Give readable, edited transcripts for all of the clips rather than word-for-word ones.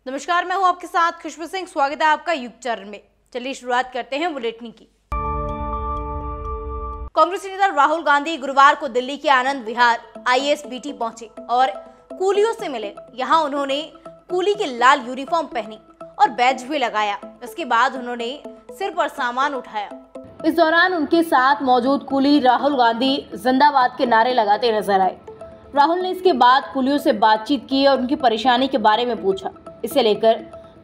नमस्कार, मैं हूं आपके साथ खुशबू सिंह। स्वागत है आपका युग चरण में। चलिए शुरुआत करते हैं बुलेटिन की। कांग्रेस नेता राहुल गांधी गुरुवार को दिल्ली के आनंद विहार ISBT पहुंचे और कूलियों से मिले। यहां उन्होंने कूली की लाल यूनिफॉर्म पहनी और बैज भी लगाया। इसके बाद उन्होंने सिर पर सामान उठाया। इस दौरान उनके साथ मौजूद कूली राहुल गांधी जिंदाबाद के नारे लगाते नजर आए। राहुल ने इसके बाद कूलियों से बातचीत की और उनकी परेशानी के बारे में पूछा। इसे लेकर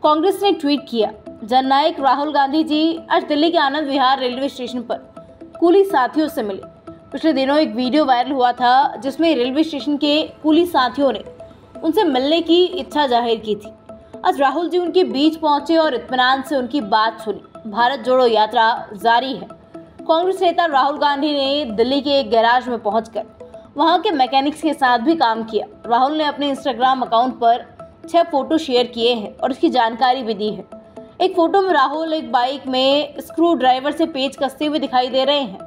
कांग्रेस ने ट्वीट किया, जननायक राहुल गांधी जी आज दिल्ली के आनंद विहार रेलवे स्टेशन पर कूली साथियों से मिले। पिछले दिनों एक वीडियो वायरल हुआ था जिसमें रेलवे स्टेशन के कूली साथियों ने उनसे मिलने की इच्छा जाहिर की थी। आज राहुल जी उनके बीच पहुंचे और इत्मीनान से उनकी बात सुनी। भारत जोड़ो यात्रा जारी है। कांग्रेस नेता राहुल गांधी ने दिल्ली के एक गैराज में पहुंचकर वहां के मैकेनिक्स के साथ भी काम किया। राहुल ने अपने इंस्टाग्राम अकाउंट पर 6 फोटो शेयर किए हैं और उसकी जानकारी भी दी है। एक फोटो में राहुल एक बाइक में स्क्रू ड्राइवर से पेच कसते हुए दिखाई दे रहे हैं।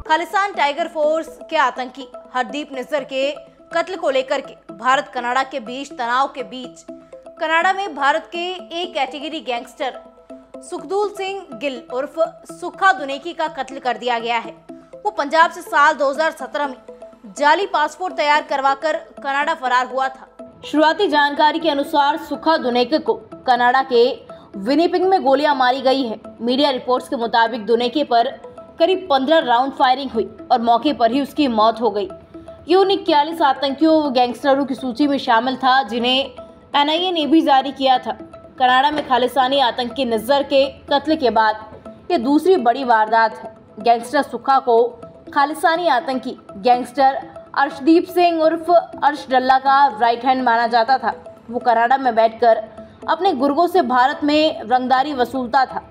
खालिस्तान टाइगर फोर्स के आतंकी हरदीप निज्जर के कत्ल को लेकर के भारत कनाडा के बीच तनाव के बीच कनाडा में भारत के एक कैटेगरी गैंगस्टर सुखदूल सिंह गिल उर्फ सुखा दुनेकी का कत्ल कर दिया गया है। वो पंजाब से साल 2017 में जाली पासपोर्ट तैयार करवाकर कनाडा फरार हुआ था। शुरुआती जानकारी के अनुसार सुखा दुनेके को कनाडा के विनिपेग में गोलियां मारी गई है। मीडिया रिपोर्ट्स के मुताबिक दुनेके पर करीब 15 राउंड फायरिंग हुई और मौके पर ही उसकी मौत हो गई। ये उन 41 आतंकियों व गैंगस्टरों की सूची में शामिल था जिन्हें NIA ने भी जारी किया था। कनाडा में खालिस्तानी आतंकी निज्जर के कत्ल के बाद ये दूसरी बड़ी वारदात है। गैंगस्टर सुखा को खालिस्तानी आतंकी गैंगस्टर अर्शदीप सिंह उर्फ अर्श डल्ला का राइट हैंड माना जाता था। वो कनाडा में बैठकर अपने गुर्गों से भारत में रंगदारी वसूलता था।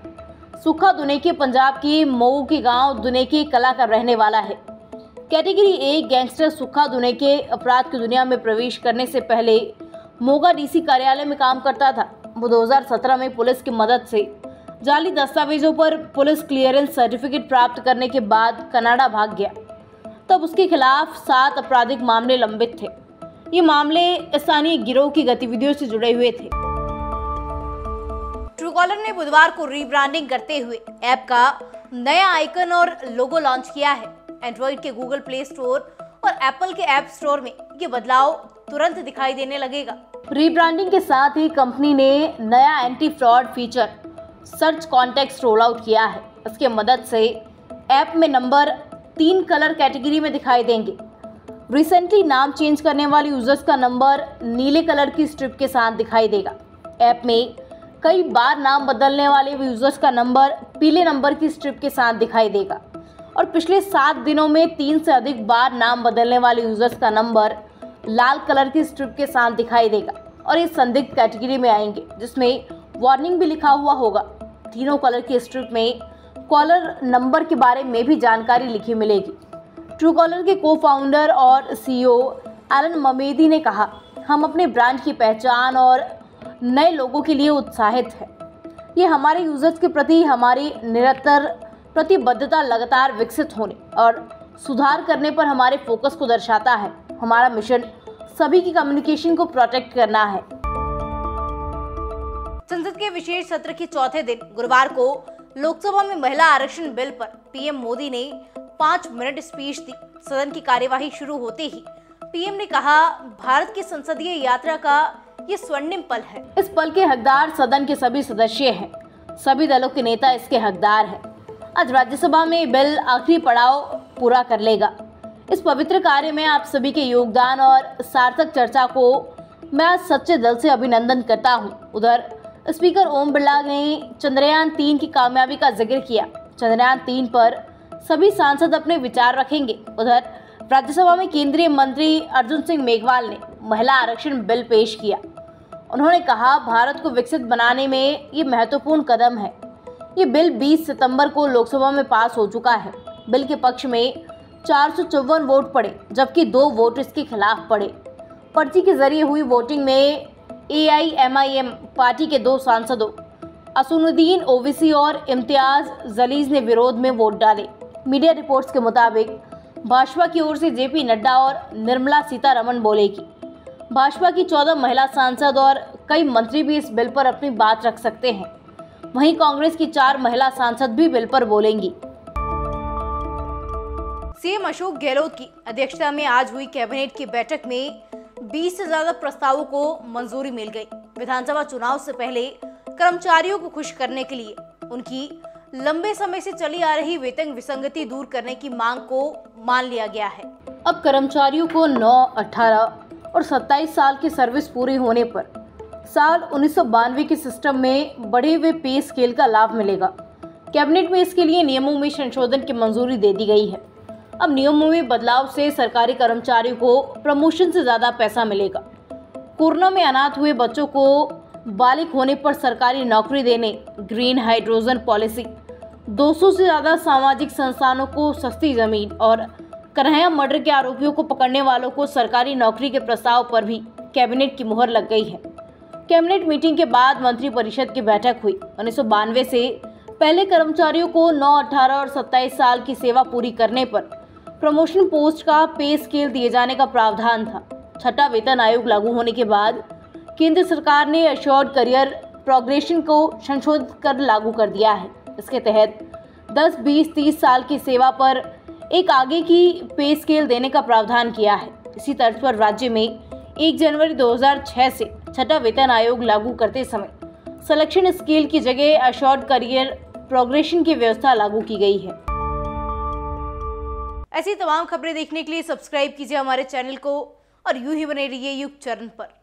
सुखा दुनेकी पंजाब की मऊ के गांव दुनेकी कला का रहने वाला है। कैटेगरी 1 गैंगस्टर सुखा दुनेकी अपराध की दुनिया में प्रवेश करने से पहले मोगा DC कार्यालय में काम करता था। वो 2017 में पुलिस की मदद से जाली दस्तावेजों पर पुलिस क्लियरेंस सर्टिफिकेट प्राप्त करने के बाद कनाडा भाग गया। तब उसके खिलाफ 7 आपराधिक मामले लंबित थे। ये मामले स्थानीय गिरोह की गतिविधियों से जुड़े हुए थे। ट्रूकॉलर ने बुधवार को रीब्रांडिंग करते हुए ऐप का नया आइकन और लोगो लॉन्च किया है। एंड्रॉइड के गूगल प्ले स्टोर और एप्पल के ऐप स्टोर में ये बदलाव तुरंत दिखाई देने लगेगा। रीब्रांडिंग के साथ ही कंपनी ने नया anti fraud feature search context roll out किया है। इसके मदद से ऐप में नंबर 3 कलर कैटेगरी में दिखाई देंगे। रिसेंटली नाम चेंज करने वाले यूजर्स का नंबर नीले कलर की स्ट्रिप के साथ दिखाई देगा। ऐप में कई बार नाम बदलने वाले यूजर्स का नंबर पीले नंबर की स्ट्रिप के साथ दिखाई देगा और पिछले 7 दिनों में 3 से अधिक बार नाम बदलने वाले यूजर्स का नंबर लाल कलर की स्ट्रिप के साथ दिखाई देगा और ये संदिग्ध कैटेगरी में आएंगे जिसमें वार्निंग भी लिखा हुआ होगा। तीनों कलर की स्ट्रिप में कॉलर नंबर के बारे में भी जानकारी लिखी मिलेगी। ट्रूकॉलर के को-फाउंडर और CEO एलन ममेदी ने कहा, हम अपने ब्रांड की पहचान और नए लोगों के लिए उत्साहित है। ये हमारे यूजर्स के प्रति हमारी निरंतर प्रतिबद्धता लगातार विकसित होने और सुधार करने पर हमारे फोकस को दर्शाता है। हमारा मिशन सभी की कम्युनिकेशन को प्रोटेक्ट करना है। संसद के विशेष सत्र के चौथे दिन गुरुवार को लोकसभा में महिला आरक्षण बिल पर PM मोदी ने 5 मिनट स्पीच दी। सदन की कार्यवाही शुरू होते ही PM ने कहा, भारत की संसदीय यात्रा का ये स्वर्णिम पल है। इस पल के हकदार सदन के सभी सदस्य हैं। सभी दलों के नेता इसके हकदार हैं। आज राज्यसभा में बिल आखिरी पड़ाव पूरा कर लेगा। इस पवित्र कार्य में आप सभी के योगदान और सार्थक चर्चा को मैं आज सच्चे दिल से अभिनंदन करता हूं। उधर स्पीकर ओम बिरला ने चंद्रयान 3 की कामयाबी का जिक्र किया। चंद्रयान 3 पर सभी सांसद अपने विचार रखेंगे। उधर राज्यसभा में केंद्रीय मंत्री अर्जुन सिंह मेघवाल ने महिला आरक्षण बिल पेश किया। उन्होंने कहा, भारत को विकसित बनाने में ये महत्वपूर्ण कदम है। ये बिल 20 सितंबर को लोकसभा में पास हो चुका है। बिल के पक्ष में 454 वोट पड़े जबकि 2 वोट इसके खिलाफ पड़े। पर्ची के जरिए हुई वोटिंग में AIMIM पार्टी के 2 सांसदों असुनुद्दीन ओवैसी और इम्तियाज जलील ने विरोध में वोट डाले। मीडिया रिपोर्ट्स के मुताबिक भाजपा की ओर से JP नड्डा और निर्मला सीतारमण बोलेगी। भाजपा की 14 महिला सांसद और कई मंत्री भी इस बिल पर अपनी बात रख सकते हैं। वहीं कांग्रेस की 4 महिला सांसद भी बिल पर बोलेंगी। सीएम अशोक गहलोत की अध्यक्षता में आज हुई कैबिनेट की बैठक में 20 से ज्यादा प्रस्तावों को मंजूरी मिल गई। विधानसभा चुनाव से पहले कर्मचारियों को खुश करने के लिए उनकी लंबे समय से चली आ रही वेतन विसंगति दूर करने की मांग को मान लिया गया है। अब कर्मचारियों को 9, 18 और 27 साल की सर्विस पूरी होने पर साल 1992 के सिस्टम में बढ़े हुए पे स्केल का लाभ मिलेगा। कैबिनेट में इसके लिए नियमों में संशोधन की मंजूरी दे दी गई है। अब नियमों में बदलाव से सरकारी कर्मचारियों को प्रमोशन से ज्यादा पैसा मिलेगा। कोरोना में अनाथ हुए बच्चों को बालिग होने पर सरकारी नौकरी देने, ग्रीन हाइड्रोजन पॉलिसी, 200 से ज्यादा सामाजिक संस्थानों को सस्ती जमीन और कन्हैया मर्डर के आरोपियों को पकड़ने वालों को सरकारी नौकरी के प्रस्ताव पर भी कैबिनेट की मुहर लग गई है। कैबिनेट मीटिंग के बाद मंत्रिपरिषद की बैठक हुई। 1992 से पहले कर्मचारियों को 9, 18 और 27 साल की सेवा पूरी करने पर प्रमोशन पोस्ट का पे स्केल दिए जाने का प्रावधान था। छठा वेतन आयोग लागू होने के बाद केंद्र सरकार ने एश्योर्ड करियर प्रोग्रेशन को संशोधित कर लागू कर दिया है। इसके तहत 10, 20, 30 साल की सेवा पर एक आगे की पे स्केल देने का प्रावधान किया है। इसी तर्ज पर राज्य में 1 जनवरी 2006 से छठा वेतन आयोग लागू करते समय सिलेक्शन स्केल की जगह एश्योर्ड करियर प्रोग्रेशन की व्यवस्था लागू की गई है। ऐसी तमाम खबरें देखने के लिए सब्सक्राइब कीजिए हमारे चैनल को और यूं ही बने रहिए युग चरण पर।